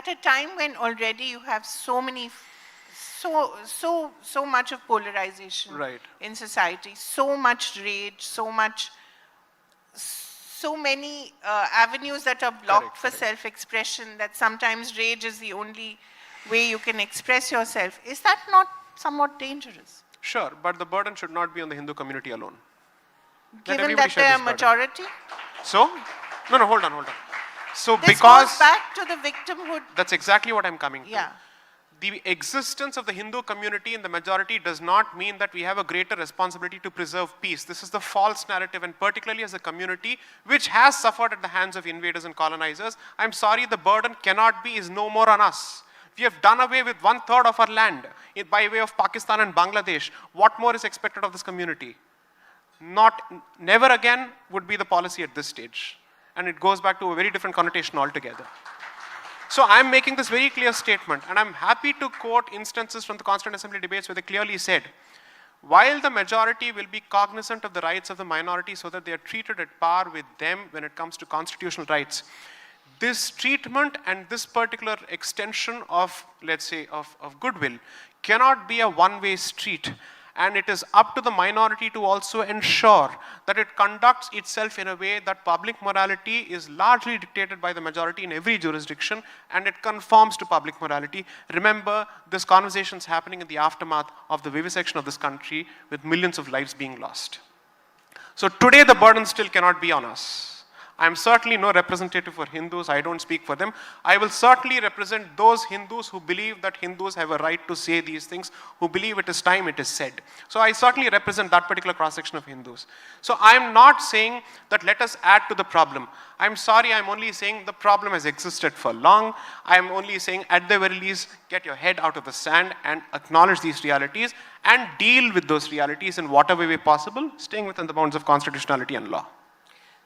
at a time when already you have so much of polarization in society, so much rage, so many avenues that are blocked for self-expression, that sometimes rage is the only way you can express yourself. Is that not somewhat dangerous? Sure, but the burden should not be on the Hindu community alone. Given that they are a majority? So? No, hold on. So this goes back to the victimhood. That's exactly what I'm coming to. Yeah. The existence of the Hindu community in the majority does not mean that we have a greater responsibility to preserve peace. This is the false narrative, and particularly as a community which has suffered at the hands of invaders and colonizers, I'm sorry, the burden is no more on us. We have done away with 1/3 of our land by way of Pakistan and Bangladesh. What more is expected of this community? Never again would be the policy at this stage. And it goes back to a very different connotation altogether. So I'm making this very clear statement, and I'm happy to quote instances from the Constituent Assembly debates where they clearly said, while the majority will be cognizant of the rights of the minority so that they are treated at par with them when it comes to constitutional rights, this treatment and this particular extension of, let's say, of goodwill cannot be a one-way street. And it is up to the minority to also ensure that it conducts itself in a way that public morality is largely dictated by the majority in every jurisdiction, and it conforms to public morality. Remember, this conversation is happening in the aftermath of the vivisection of this country with millions of lives being lost. So today the burden still cannot be on us. I'm certainly no representative for Hindus, I don't speak for them. I will certainly represent those Hindus who believe that Hindus have a right to say these things, who believe it is time it is said. So I certainly represent that particular cross-section of Hindus. So I'm not saying that let us add to the problem. I'm sorry, I'm only saying the problem has existed for long. I'm only saying at the very least, get your head out of the sand and acknowledge these realities and deal with those realities in whatever way possible, staying within the bounds of constitutionality and law.